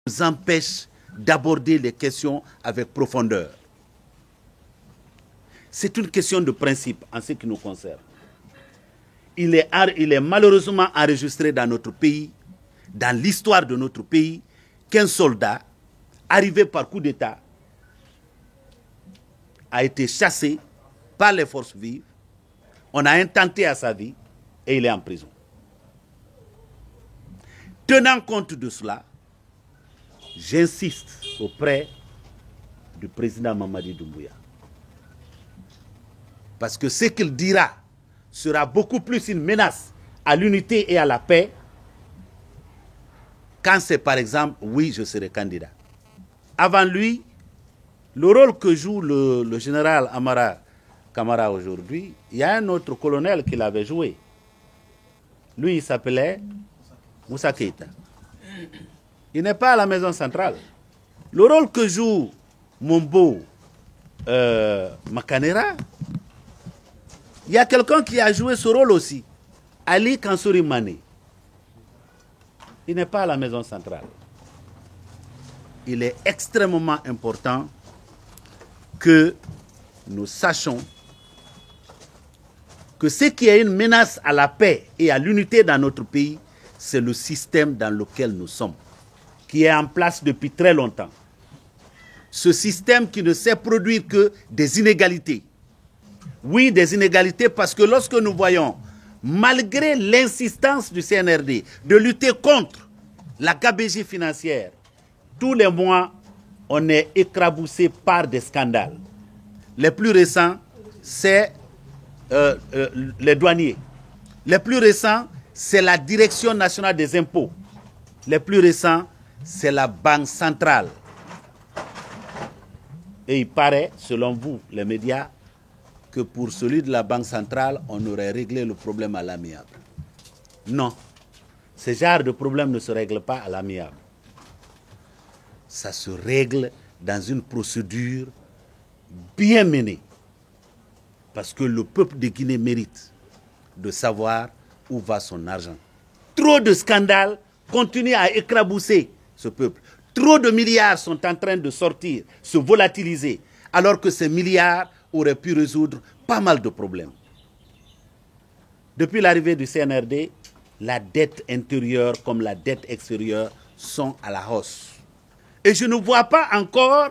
nous empêche d'aborder les questions avec profondeur. C'est une question de principe en ce qui nous concerne. Il est malheureusement enregistré dans notre pays, dans l'histoire de notre pays, qu'un soldat, arrivé par coup d'État, a été chassé par les forces vives, on a intenté à sa vie et il est en prison. Tenant compte de cela, j'insiste auprès du président Mamadi Doumbouya. Parce que ce qu'il dira sera beaucoup plus une menace à l'unité et à la paix quand c'est par exemple, oui, je serai candidat. Avant lui, le rôle que joue le général Amara Kamara aujourd'hui, il y a un autre colonel qui l'avait joué. Lui, il s'appelait Moussa Keïta. Il n'est pas à la maison centrale. Le rôle que joue Mombo Makanera, il y a quelqu'un qui a joué ce rôle aussi, Ali Kansouri Mané. Il n'est pas à la maison centrale. Il est extrêmement important que nous sachions que ce qui est une menace à la paix et à l'unité dans notre pays, c'est le système dans lequel nous sommes, qui est en place depuis très longtemps. Ce système qui ne sait produire que des inégalités. Oui, des inégalités parce que lorsque nous voyons, malgré l'insistance du CNRD de lutter contre la gabegie financière, tous les mois, on est écraboussé par des scandales. Les plus récents, c'est les douaniers. Les plus récents, c'est la Direction nationale des impôts. Les plus récents, c'est la Banque centrale. Et il paraît, selon vous, les médias, que pour celui de la Banque centrale, on aurait réglé le problème à l'amiable. Non. Ce genre de problème ne se règle pas à l'amiable. Ça se règle dans une procédure bien menée. Parce que le peuple de Guinée mérite de savoir où va son argent. Trop de scandales continuent à écrabousser ce peuple. Trop de milliards sont en train de sortir, se volatiliser, alors que ces milliards auraient pu résoudre pas mal de problèmes. Depuis l'arrivée du CNRD, la dette intérieure comme la dette extérieure sont à la hausse. Et je ne vois pas encore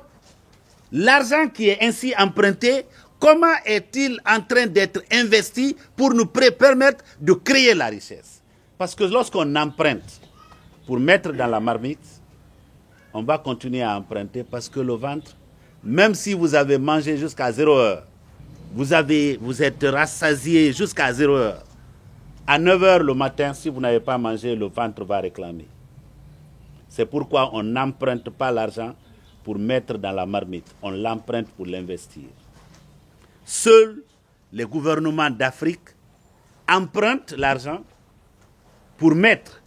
l'argent qui est ainsi emprunté, comment est-il en train d'être investi pour nous permettre de créer la richesse? Parce que lorsqu'on emprunte pour mettre dans la marmite, on va continuer à emprunter parce que le ventre, même si vous avez mangé jusqu'à 0 heure, vous êtes rassasié jusqu'à 0 heure, à 9 heures le matin, si vous n'avez pas mangé, le ventre va réclamer. C'est pourquoi on n'emprunte pas l'argent pour mettre dans la marmite, on l'emprunte pour l'investir. Seuls les gouvernements d'Afrique empruntent l'argent pour mettre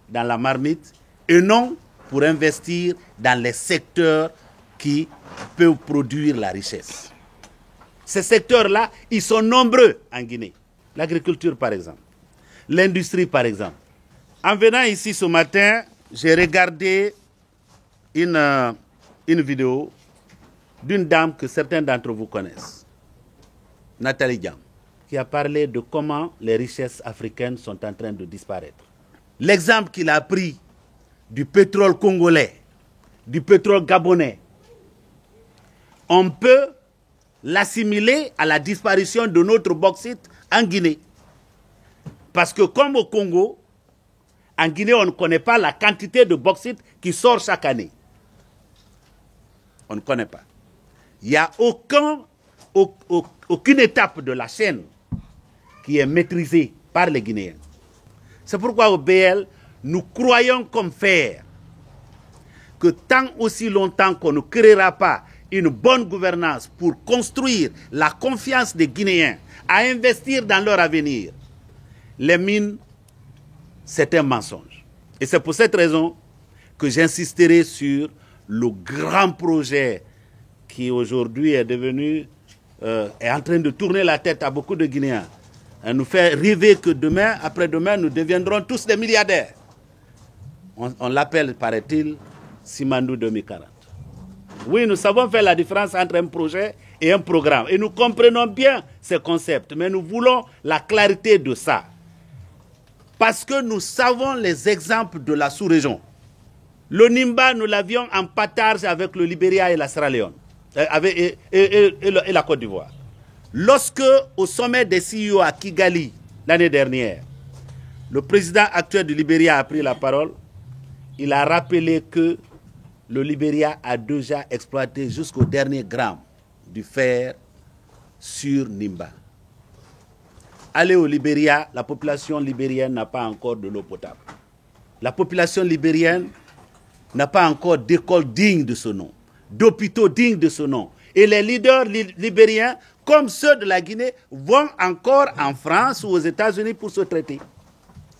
dans la marmite et non pour investir dans les secteurs qui peuvent produire la richesse. Ces secteurs-là, ils sont nombreux en Guinée. L'agriculture, par exemple. L'industrie, par exemple. En venant ici ce matin, j'ai regardé une vidéo d'une dame que certains d'entre vous connaissent, Nathalie Diam, qui a parlé de comment les richesses africaines sont en train de disparaître. L'exemple qu'il a pris du pétrole congolais, du pétrole gabonais, on peut l'assimiler à la disparition de notre bauxite en Guinée. Parce que comme au Congo, en Guinée, on ne connaît pas la quantité de bauxite qui sort chaque année. On ne connaît pas. Il n'y a aucune étape de la chaîne qui est maîtrisée par les Guinéens. C'est pourquoi au BL, nous croyons comme fer que tant aussi longtemps qu'on ne créera pas une bonne gouvernance pour construire la confiance des Guinéens à investir dans leur avenir, les mines, c'est un mensonge. Et c'est pour cette raison que j'insisterai sur le grand projet qui aujourd'hui est devenu, est en train de tourner la tête à beaucoup de Guinéens. Elle nous fait rêver que demain, après-demain, nous deviendrons tous des milliardaires. On l'appelle, paraît-il, Simandou 2040. Oui, nous savons faire la différence entre un projet et un programme. Et nous comprenons bien ces concepts, mais nous voulons la clarité de ça. Parce que nous savons les exemples de la sous-région. Le Nimba, nous l'avions en partage avec le Libéria et la Sierra Leone, et la Côte d'Ivoire. Lorsque, au sommet des CEO à Kigali, l'année dernière, le président actuel du Libéria a pris la parole, il a rappelé que le Libéria a déjà exploité jusqu'au dernier gramme du fer sur Nimba. Allez au Libéria, la population libérienne n'a pas encore de l'eau potable. La population libérienne n'a pas encore d'école digne de ce nom, d'hôpitaux dignes de ce nom. Et les leaders libériens, comme ceux de la Guinée, vont encore en France ou aux États-Unis pour se traiter.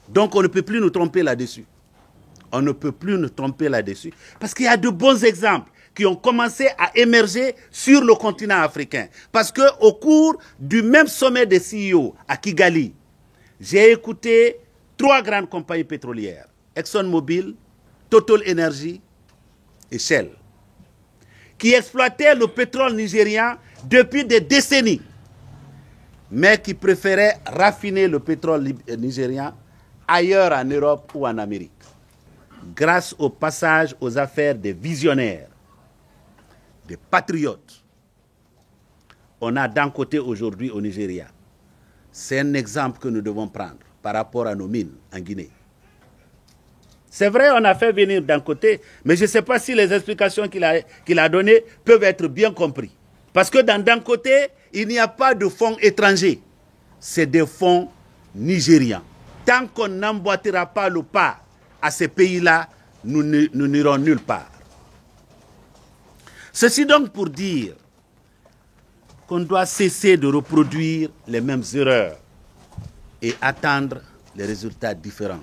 Donc on ne peut plus nous tromper là-dessus. On ne peut plus nous tromper là-dessus. Parce qu'il y a de bons exemples qui ont commencé à émerger sur le continent africain. Parce qu'au cours du même sommet des CEO à Kigali, j'ai écouté 3 grandes compagnies pétrolières, ExxonMobil, Total Energy et Shell, qui exploitaient le pétrole nigérian depuis des décennies, mais qui préféraient raffiner le pétrole nigérian ailleurs en Europe ou en Amérique. Grâce au passage aux affaires des visionnaires, des patriotes, on a d'un côté aujourd'hui au Nigeria. C'est un exemple que nous devons prendre par rapport à nos mines en Guinée. C'est vrai, on a fait venir d'un côté, mais je ne sais pas si les explications qu'il a données peuvent être bien comprises. Parce que d'un côté, il n'y a pas de fonds étrangers. C'est des fonds nigérians. Tant qu'on n'emboîtera pas le pas à ces pays-là, nous n'irons nulle part. Ceci donc pour dire qu'on doit cesser de reproduire les mêmes erreurs et attendre les résultats différents.